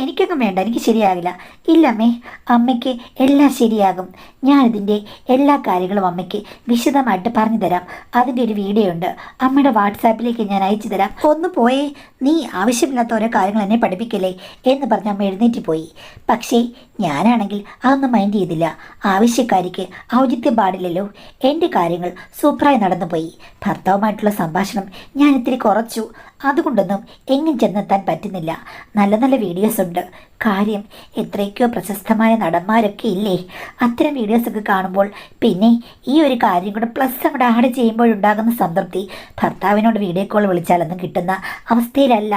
എനിക്കൊന്നും വേണ്ട, എനിക്ക് ശരിയാകില്ല. ഇല്ല അമ്മേ, അമ്മയ്ക്ക് എല്ലാം ശരിയാകും. ഞാനിതിൻ്റെ എല്ലാ കാര്യങ്ങളും അമ്മയ്ക്ക് വിശദമായിട്ട് പറഞ്ഞു തരാം. അതിൻ്റെ ഒരു വീഡിയോ ഉണ്ട്, അമ്മയുടെ വാട്സാപ്പിലേക്ക് ഞാൻ അയച്ചു തരാം. ഒന്ന് പോയേ, നീ ആവശ്യമില്ലാത്ത ഓരോ കാര്യങ്ങൾ എന്നെ പഠിപ്പിക്കല്ലേ എന്ന് പറഞ്ഞ് അമ്മ എഴുന്നേറ്റ് പോയി. പക്ഷേ ഞാനാണെങ്കിൽ അതൊന്നും മൈൻഡ് ചെയ്തില്ല. ആവശ്യക്കാരിക്ക് ഔചിത്യം പാടില്ലല്ലോ. എൻ്റെ കാര്യങ്ങൾ സൂപ്പറായി നടന്നുപോയി. ഭർത്താവുമായിട്ടുള്ള സംഭാഷണം ഞാൻ ഇത്തിരി കുറച്ചു. അതുകൊണ്ടൊന്നും എങ്ങും ചെന്നെത്താൻ പറ്റുന്നില്ല. നല്ല നല്ല വീഡിയോസ് ഉണ്ട്. കാര്യം എത്രയൊക്കെയോ പ്രശസ്തമായ നടന്മാരൊക്കെ ഇല്ലേ, അത്തരം വീഡിയോസൊക്കെ കാണുമ്പോൾ പിന്നെ ഈ ഒരു കാര്യം കൂടെ പ്ലസ് അവിടെ ആഡ് ചെയ്യുമ്പോഴുണ്ടാകുന്ന സംതൃപ്തി ഭർത്താവിനോട് വീഡിയോ കോൾ വിളിച്ചാലൊന്നും കിട്ടുന്ന അവസ്ഥയിലല്ല.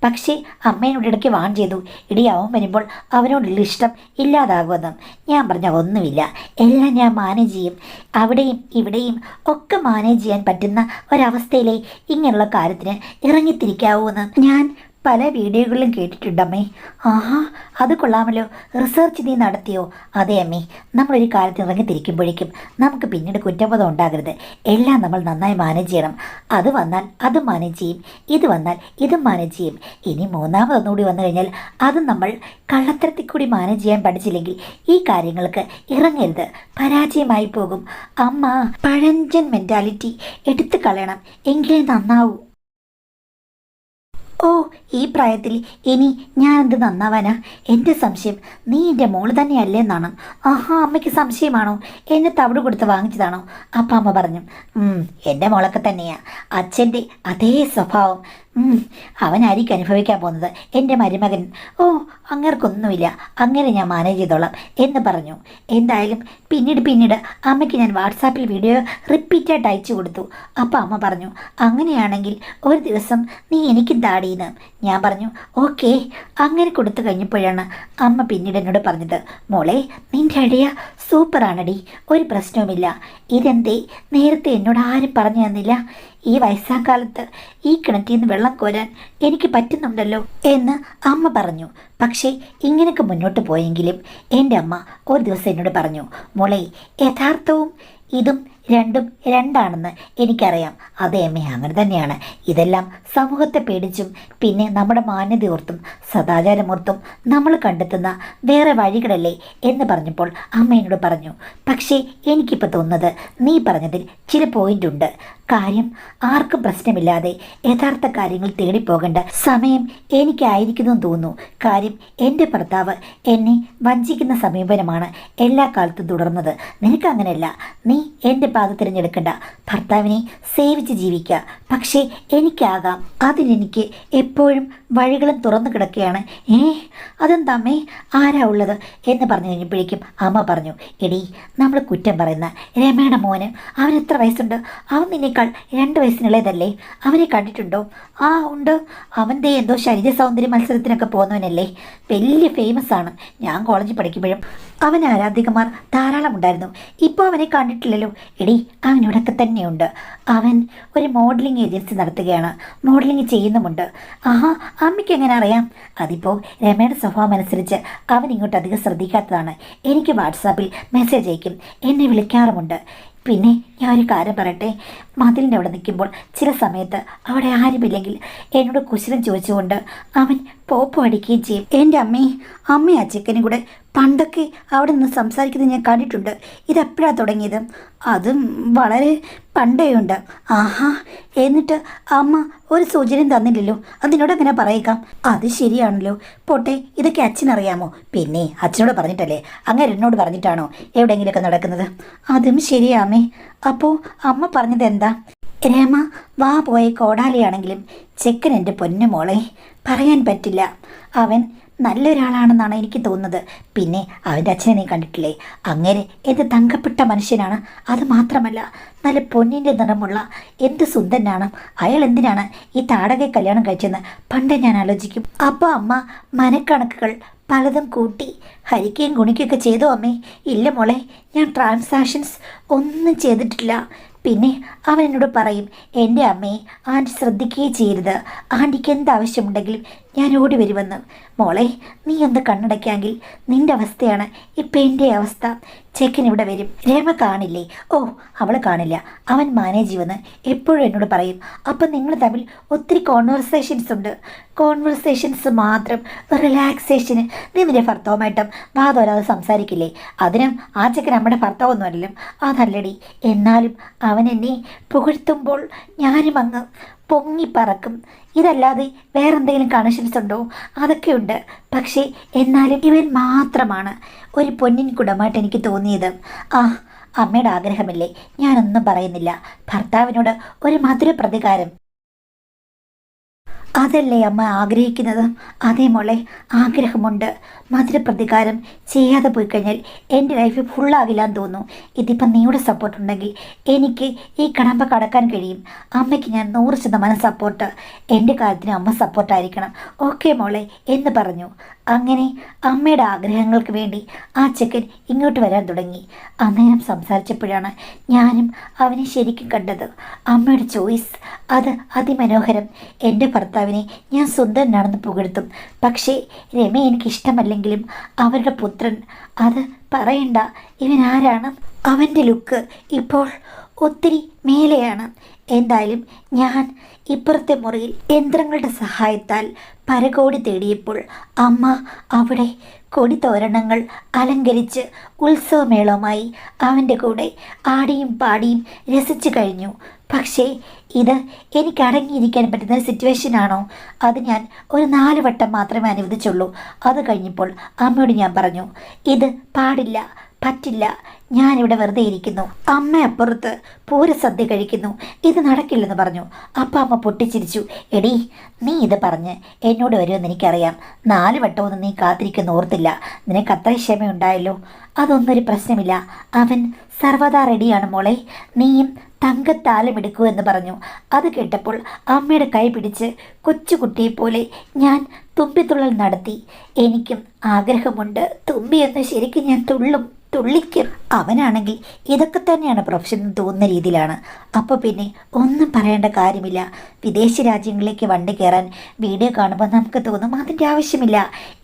പക്ഷേ അമ്മേനോട് ഇടയ്ക്ക് വാൺ ചെയ്തു, ഇടി അവൻ വരുമ്പോൾ അവനോടുള്ള ഇഷ്ടം ഇല്ലാതാകുമെന്നും. ഞാൻ പറഞ്ഞ ഒന്നുമില്ല, എല്ലാം ഞാൻ മാനേജ് ചെയ്യും. അവിടെയും ഇവിടെയും ഒക്കെ മാനേജ് ചെയ്യാൻ പറ്റുന്ന ഒരവസ്ഥയിലേ ഇങ്ങനെയുള്ള കാര്യത്തിന് ഇറങ്ങിത്തിരിക്കാവൂന്ന് ഞാൻ പല വീഡിയോകളിലും കേട്ടിട്ടുണ്ടമ്മേ. അത് കൊള്ളാമല്ലോ. റിസർച്ച് നീ നടത്തിയോ? അതെ അമ്മേ, നമ്മളൊരു കാര്യത്തിൽ ഇറങ്ങിത്തിരിക്കുമ്പോഴേക്കും നമുക്ക് പിന്നീട് കുറ്റബോധം ഉണ്ടാകരുത്. എല്ലാം നമ്മൾ നന്നായി മാനേജ് ചെയ്യണം. അത് വന്നാൽ അതും മാനേജ് ചെയ്യും, ഇത് വന്നാൽ ഇതും മാനേജ് ചെയ്യും. ഇനി മൂന്നാമതൊന്നുകൂടി വന്നു കഴിഞ്ഞാൽ അതും നമ്മൾ കള്ളത്തരത്തിൽ കൂടി മാനേജ് ചെയ്യാൻ പഠിച്ചില്ലെങ്കിൽ ഈ കാര്യങ്ങൾക്ക് ഇറങ്ങരുത്, പരാജയമായി പോകും. അമ്മ പഴഞ്ചൻ മെൻറ്റാലിറ്റി എടുത്തു കളയണം, എങ്കിലേ നന്നാവൂ. ഈ പ്രായത്തിൽ ഇനി ഞാൻ എന്ത് നന്നാവാനാ? എൻ്റെ സംശയം നീ എൻ്റെ മോള് തന്നെയല്ലേ എന്നാണ്. അമ്മയ്ക്ക് സംശയമാണോ? എന്നെ തവിട് കൊടുത്ത് വാങ്ങിച്ചതാണോ? അപ്പം അമ്മ പറഞ്ഞു, എൻ്റെ മോളൊക്കെ തന്നെയാ, അച്ഛൻ്റെ അതേ സ്വഭാവം. അവനായിരിക്കും അനുഭവിക്കാൻ പോകുന്നത്, എൻ്റെ മരുമകൻ. അങ്ങർക്കൊന്നുമില്ല, അങ്ങനെ ഞാൻ മാനേജ് ചെയ്തോളാം എന്ന് പറഞ്ഞു. എന്തായാലും പിന്നീട് അമ്മയ്ക്ക് ഞാൻ വാട്സാപ്പിൽ വീഡിയോ റിപ്പീറ്റായിട്ട് അയച്ചു കൊടുത്തു. അപ്പോൾ അമ്മ പറഞ്ഞു, അങ്ങനെയാണെങ്കിൽ ഒരു ദിവസം നീ എനിക്കും താടീന്ന്. ഞാൻ പറഞ്ഞു ഓക്കെ. അങ്ങനെ കൊടുത്തു കഴിഞ്ഞപ്പോഴാണ് അമ്മ പിന്നീട് എന്നോട് പറഞ്ഞത്, മോളെ നിൻ്റെ ഐഡിയ സൂപ്പറാണടി, ഒരു പ്രശ്നവുമില്ല. ഇതെന്തേ നേരത്തെ എന്നോട് ആരും പറഞ്ഞു തന്നില്ല? ഈ വയസ്സാകാലത്ത് ഈ കിണറ്റിൽ നിന്ന് വെള്ളം കോരാൻ എനിക്ക് പറ്റുന്നുണ്ടല്ലോ എന്ന് അമ്മ പറഞ്ഞു. പക്ഷേ ഇങ്ങനെയൊക്കെ മുന്നോട്ട് പോയെങ്കിലും എൻ്റെ അമ്മ ഒരു ദിവസം എന്നോട് പറഞ്ഞു, മോളെ യഥാർത്ഥവും ഇതും രണ്ടും രണ്ടാണെന്ന് എനിക്കറിയാം. അതേ അമ്മേ, അങ്ങനെ തന്നെയാണ്. ഇതെല്ലാം സമൂഹത്തെ പേടിച്ചും പിന്നെ നമ്മുടെ മാന്യതയോർത്തും സദാചാരമോർത്തും നമ്മൾ കണ്ടെത്തുന്ന വേറെ വഴികളല്ലേ എന്ന് പറഞ്ഞപ്പോൾ അമ്മ എന്നോട് പറഞ്ഞു. പക്ഷേ എനിക്കിപ്പോൾ തോന്നുന്നത് നീ പറഞ്ഞതിൽ ചില പോയിൻ്റ് ഉണ്ട്. കാര്യം ആർക്കും പ്രശ്നമില്ലാതെ യഥാർത്ഥ കാര്യങ്ങൾ തേടിപ്പോകേണ്ട സമയം എനിക്കായിരിക്കുന്നു തോന്നുന്നു. കാര്യം എൻ്റെ ഭർത്താവ് എന്നെ വഞ്ചിക്കുന്ന സമീപനമാണ് എല്ലാ കാലത്തും തുടർന്നത്. നിനക്കങ്ങനെയല്ല, നീ എൻ്റെ പാത തിരഞ്ഞെടുക്കേണ്ട, ഭർത്താവിനെ സേവിച്ച് ജീവിക്കുക. പക്ഷേ എനിക്കാകാം, അതിനെനിക്ക് എപ്പോഴും വഴികളും തുറന്നു കിടക്കുകയാണ്. അതെന്താമ്മേ, ആരാ ഉള്ളത് എന്ന് പറഞ്ഞു കഴിഞ്ഞപ്പോഴേക്കും അമ്മ പറഞ്ഞു, എടി നമ്മൾ കുറ്റം പറയുന്ന രമയുടെ മോന്, അവൻ എത്ര വയസ്സുണ്ട്? അവൻ നിന്നേക്കാൾ 2 വയസ്സിനുള്ളതല്ലേ? അവനെ കണ്ടിട്ടുണ്ടോ? ഉണ്ട്. അവൻ്റെ എന്തോ ശരീര സൗന്ദര്യ മത്സരത്തിനൊക്കെ പോകുന്നവനല്ലേ, വലിയ ഫേമസ് ആണ്. ഞാൻ കോളേജിൽ പഠിക്കുമ്പോഴും അവൻ ആരാധികമാർ ധാരാളം ഉണ്ടായിരുന്നു. ഇപ്പോൾ അവനെ കണ്ടിട്ടില്ലല്ലോ. എടി അവനിവിടൊക്കെ തന്നെയുണ്ട്. അവൻ ഒരു മോഡലിംഗ് ഏജൻസി നടത്തുകയാണ്, മോഡലിംഗ് ചെയ്യുന്നുമുണ്ട്. അമ്മയ്ക്ക് എങ്ങനെ അറിയാം? അതിപ്പോൾ രമയുടെ സ്വഭാവം അനുസരിച്ച് അവൻ ഇങ്ങോട്ട് അധികം ശ്രദ്ധിക്കാത്തതാണ്. എനിക്ക് വാട്സാപ്പിൽ മെസ്സേജ് അയക്കും, എന്നെ വിളിക്കാറുമുണ്ട്. പിന്നെ ഞാൻ ഒരു കാര്യം പറയട്ടെ, മതിലിൻ്റെ അവിടെ നിൽക്കുമ്പോൾ ചില സമയത്ത് അവിടെ ആരുമില്ലെങ്കിൽ എന്നോട് കുശലം ചോദിച്ചുകൊണ്ട് അവൻ പോപ്പോ അടിക്കുകയും ചെയ്യും. എൻ്റെ അമ്മ ആ ചെക്കനും കൂടെ പണ്ടൊക്കെ അവിടെ നിന്ന് സംസാരിക്കുന്നത് ഞാൻ കണ്ടിട്ടുണ്ട്. ഇതെപ്പോഴാണ് തുടങ്ങിയത്? അതും വളരെ പണ്ടേയുണ്ട്. എന്നിട്ട് അമ്മ ഒരു സൂചനയും തന്നില്ലല്ലോ. അതിനോട് അങ്ങനെ പറയേക്കാം. അത് ശരിയാണല്ലോ. പോട്ടെ, ഇതൊക്കെ അച്ഛനറിയാമോ? പിന്നെ അച്ഛനോട് പറഞ്ഞിട്ടല്ലേ? അങ്ങനെ എന്നോട് പറഞ്ഞിട്ടാണോ എവിടെയെങ്കിലുമൊക്കെ നടക്കുന്നത്? അതും ശരിയാമേ. അപ്പോൾ അമ്മ പറഞ്ഞത് എന്താ? രമ വാ പോയ കോടാലിയാണെങ്കിലും ചെക്കൻ എൻ്റെ പൊന്നു മോളെ, പറയാൻ പറ്റില്ല. അവൻ നല്ലൊരാളാണെന്നാണ് എനിക്ക് തോന്നുന്നത്. പിന്നെ അവൻ്റെ അച്ഛനെ നീ കണ്ടിട്ടില്ലേ? അങ്ങനെ എന്ത് തങ്കപ്പെട്ട മനുഷ്യനാണ്. അത് മാത്രമല്ല നല്ല പൊന്നിൻ്റെ നിറമുള്ള എന്ത് സുന്ദരനാണ് അയാൾ. എന്തിനാണ് ഈ താടകയെ കല്യാണം കഴിച്ചെന്ന് പണ്ടേ ഞാൻ ആലോചിക്കും. അപ്പോൾ അമ്മ മനക്കണക്കുകൾ പലതും കൂട്ടി ഹരിക്കുകയും ഗുണിക്കുകയൊക്കെ ചെയ്തോ അമ്മേ? ഇല്ല മോളെ, ഞാൻ ട്രാൻസാക്ഷൻസ് ഒന്നും ചെയ്തിട്ടില്ല. പിന്നെ അവൻ എന്നോട് പറയും, എൻ്റെ അമ്മയെ ആൻറ്റി ശ്രദ്ധിക്കുകയും ചെയ്യരുത്, ആൻറ്റിക്ക് എന്താവശ്യമുണ്ടെങ്കിലും ഞാൻ ഓടി വരുമെന്ന്. മോളെ, നീ ഒന്ന് കണ്ണടയ്ക്കാമെങ്കിൽ നിന്റെ അവസ്ഥയാണ് ഇപ്പം എൻ്റെ അവസ്ഥ. ചെക്കൻ ഇവിടെ വരും, രമ കാണില്ലേ? ഓ, അവൾ കാണില്ല, അവൻ മാനേജ് ചെയ്യുമെന്ന് എപ്പോഴും എന്നോട് പറയും. അപ്പം നിങ്ങൾ തമ്മിൽ ഒത്തിരി കോൺവെർസേഷൻസ് ഉണ്ട്. കോൺവെർസേഷൻസ് മാത്രം, റിലാക്സേഷന് നീ നിന്റെ ഭർത്താവുമായിട്ടും വാതോരാതെ സംസാരിക്കില്ലേ? അതിനും ആ ചെക്കൻ നമ്മുടെ ഭർത്താവൊന്നുമല്ലല്ലോ. അതല്ലടി, എന്നാലും അവൻ എന്നെ പുകഴ്ത്തുമ്പോൾ ഞാനും അങ്ങ് പൊങ്ങിപ്പറക്കും. ഇതല്ലാതെ വേറെന്തെങ്കിലും കണക്ഷൻസ് ഉണ്ടോ? അതൊക്കെയുണ്ട്. പക്ഷേ എന്നാലും ഇവൻ മാത്രമാണ് ഒരു പൊന്നിൻ കുടമായിട്ട് എനിക്ക് തോന്നിയത്. ആ, അമ്മയുടെ ആഗ്രഹമില്ലേ, ഞാനൊന്നും പറയുന്നില്ല. ഭർത്താവിനോട് ഒരു മധുര പ്രതികാരം, അതല്ലേ അമ്മ ആഗ്രഹിക്കുന്നത്? അതേ മോളെ, ആഗ്രഹമുണ്ട്. മധുരപ്രതികാരം ചെയ്യാതെ പോയി കഴിഞ്ഞാൽ എൻ്റെ ലൈഫ് ഫുള്ളാകില്ലാന്ന് തോന്നുന്നു. ഇതിപ്പം നീയുടെ സപ്പോർട്ടുണ്ടെങ്കിൽ എനിക്ക് ഈ കടമ്പ കടക്കാൻ കഴിയും. അമ്മയ്ക്ക് ഞാൻ 100% സപ്പോർട്ട്. എൻ്റെ കാര്യത്തിന് അമ്മ സപ്പോർട്ടായിരിക്കണം. ഓക്കെ മോളെ എന്ന് പറഞ്ഞു. അങ്ങനെ അമ്മയുടെ ആഗ്രഹങ്ങൾക്ക് വേണ്ടി ആ ചെക്കൻ ഇങ്ങോട്ട് വരാൻ തുടങ്ങി. അന്നേരം സംസാരിച്ചപ്പോഴാണ് ഞാനും അവനെ ശരിക്കും കണ്ടത്. അമ്മയുടെ ചോയ്സ് അത് അതിമനോഹരം. എൻ്റെ ഭർത്താവിനെ ഞാൻ സുന്ദരനാണെന്ന് പുകഴ്ത്തും. പക്ഷേ രമയെ എനിക്കിഷ്ടമല്ലെങ്കിലും അവരുടെ പുത്രൻ, അത് പറയണ്ട. ഇവൻ ആരാണ്? അവൻ്റെ ലുക്ക് ഇപ്പോൾ ഒത്തിരി മേലെയാണ്. എന്തായാലും ഞാൻ ഇപ്പുറത്തെ മുറിയിൽ യന്ത്രങ്ങളുടെ സഹായത്താൽ പരകോടി തേടിയപ്പോൾ അമ്മ അവിടെ കൊടിത്തോരണങ്ങൾ അലങ്കരിച്ച് ഉത്സവമേളവുമായി അവൻ്റെ കൂടെ ആടിയും പാടിയും രസിച്ചു കഴിഞ്ഞു. പക്ഷേ ഇത് എനിക്ക് അടങ്ങിയിരിക്കാൻ പറ്റുന്ന സിറ്റുവേഷനാണോ? അത് ഞാൻ ഒരു 4 വട്ടം മാത്രമേ അനുവദിച്ചുള്ളൂ. അത് കഴിഞ്ഞപ്പോൾ അമ്മയോട് ഞാൻ പറഞ്ഞു, ഇത് പാടില്ല, പറ്റില്ല. ഞാനിവിടെ വെറുതെ ഇരിക്കുന്നു, അമ്മ അപ്പുറത്ത് പൂരസദ്യ കഴിക്കുന്നു, ഇത് നടക്കില്ലെന്ന് പറഞ്ഞു. അപ്പം അമ്മ പൊട്ടിച്ചിരിച്ചു. എടി, നീ ഇത് പറഞ്ഞ് എന്നോട് വരുമെന്ന് എനിക്കറിയാം. 4 വട്ടമൊന്നും നീ കാത്തിരിക്കുന്ന ഓർത്തില്ല. നിനക്ക് അത്ര ക്ഷമയുണ്ടായല്ലോ. അതൊന്നൊരു പ്രശ്നമില്ല. അവൻ സർവ്വതാ റെഡിയാണ് മോളെ. നീയും തങ്കത്താലം എടുക്കൂ എന്ന് പറഞ്ഞു. അത് കേട്ടപ്പോൾ അമ്മയുടെ കൈ പിടിച്ച് കൊച്ചുകുട്ടിയെപ്പോലെ ഞാൻ തുമ്പിത്തുള്ളൽ നടത്തി. എനിക്കും ആഗ്രഹമുണ്ട്, തുമ്പിയെന്ന് ശരിക്കും ഞാൻ തുള്ളിക്കും. അവനാണെങ്കിൽ ഇതൊക്കെ തന്നെയാണ് പ്രൊഫഷൻ എന്ന് തോന്നുന്ന രീതിയിലാണ്. അപ്പോൾ പിന്നെ ഒന്നും പറയേണ്ട കാര്യമില്ല. വിദേശ രാജ്യങ്ങളിലേക്ക് വണ്ടി കയറാൻ വീഡിയോ കാണുമ്പോൾ നമുക്ക് തോന്നും അതിൻ്റെ ആവശ്യമില്ല,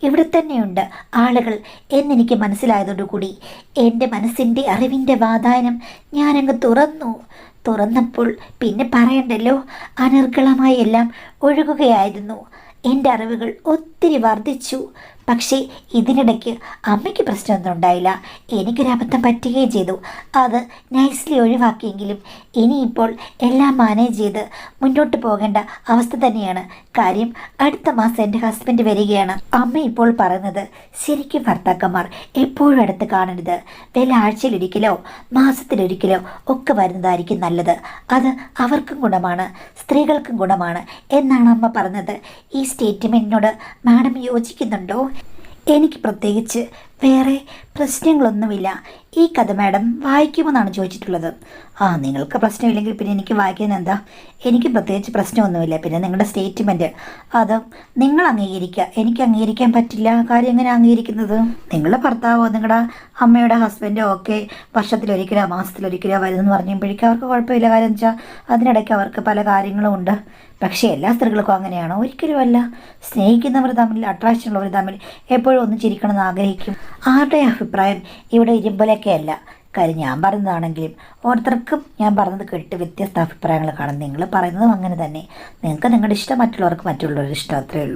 ഇവിടെ തന്നെയുണ്ട് ആളുകൾ എന്നെനിക്ക് മനസ്സിലായതോടുകൂടി എൻ്റെ മനസ്സിൻ്റെ അറിവിൻ്റെ വാതായനം ഞാനങ്ങ് തുറന്നപ്പോൾ പിന്നെ പറയണ്ടല്ലോ, അനർഗളമായി എല്ലാം ഒഴുകുകയായിരുന്നു. എൻ്റെ അറിവുകൾ ഒത്തിരി വർദ്ധിച്ചു. പക്ഷേ ഇതിനിടയ്ക്ക് അമ്മയ്ക്ക് പ്രശ്നമൊന്നും ഉണ്ടായില്ല. എനിക്കൊരബദ്ധം പറ്റുകയും ചെയ്തു. അത് നൈസ്ലി ഒഴിവാക്കിയെങ്കിലും ഇനിയിപ്പോൾ എല്ലാം മാനേജ് ചെയ്ത് മുന്നോട്ട് പോകേണ്ട അവസ്ഥ തന്നെയാണ്. കാര്യം അടുത്ത മാസം എൻ്റെ ഹസ്ബൻഡ് വരികയാണ്. അമ്മ ഇപ്പോൾ പറയുന്നത് ശരിക്കും ഭർത്താക്കന്മാർ എപ്പോഴും അടുത്ത് കാണരുത്. വല്ല ആഴ്ചയിലൊരിക്കലോ മാസത്തിലൊരിക്കലോ ഒക്കെ വരുന്നതായിരിക്കും നല്ലത്. അത് അവർക്കും ഗുണമാണ്, സ്ത്രീകൾക്കും ഗുണമാണ് എന്നാണ് അമ്മ പറഞ്ഞത്. ഈ സ്റ്റേറ്റ്മെൻറ്റിനോട് മാഡം യോജിക്കുന്നുണ്ടോ? എനിക്ക് പ്രത്യേകിച്ച് വേറെ പ്രശ്നങ്ങളൊന്നുമില്ല. ഈ കഥ മാഡം വായിക്കുമെന്നാണ് ചോദിച്ചിട്ടുള്ളത്. ആ, നിങ്ങൾക്ക് പ്രശ്നമില്ലെങ്കിൽ പിന്നെ എനിക്ക് വായിക്കുന്നത് എന്താ? എനിക്ക് പ്രത്യേകിച്ച് പ്രശ്നമൊന്നുമില്ല. പിന്നെ നിങ്ങളുടെ സ്റ്റേറ്റ്മെൻറ്റ് അത് നിങ്ങൾ അംഗീകരിക്കുക, എനിക്ക് അംഗീകരിക്കാൻ പറ്റില്ല. കാര്യം എങ്ങനെ അംഗീകരിക്കുന്നത്? നിങ്ങളുടെ ഭർത്താവോ നിങ്ങളുടെ അമ്മയുടെ ഹസ്ബൻഡോ ഒക്കെ വർഷത്തിലൊരിക്കലോ മാസത്തിലൊരിക്കലോ വരുന്നെന്ന് പറഞ്ഞപ്പോഴേക്കും അവർക്ക് കുഴപ്പമില്ല. കാര്യം വെച്ചാൽ അതിനിടയ്ക്ക് അവർക്ക് പല കാര്യങ്ങളും ഉണ്ട്. പക്ഷേ എല്ലാ സ്ത്രീകൾക്കും അങ്ങനെയാണോ? ഒരിക്കലും അല്ല. സ്നേഹിക്കുന്നവർ തമ്മിൽ, അട്രാക്ഷൻ ഉള്ളവർ തമ്മിൽ എപ്പോഴും ഒന്ന് ചിരിക്കണമെന്ന് ആഗ്രഹിക്കും. ആരുടെ അഭിപ്രായം ഇവിടെ ഇരുമ്പലൊക്കെ അല്ല. കാര്യം ഞാൻ പറയുന്നതാണെങ്കിലും ഓരോരുത്തർക്കും ഞാൻ പറഞ്ഞത് കേട്ട് വ്യത്യസ്ത അഭിപ്രായങ്ങൾ കാണും. നിങ്ങൾ പറയുന്നതും അങ്ങനെ തന്നെ. നിങ്ങൾക്ക് നിങ്ങളുടെ ഇഷ്ടം, മറ്റുള്ളവർക്ക് മറ്റുള്ളവരുടെ ഇഷ്ടം, അത്രയേ ഉള്ളൂ.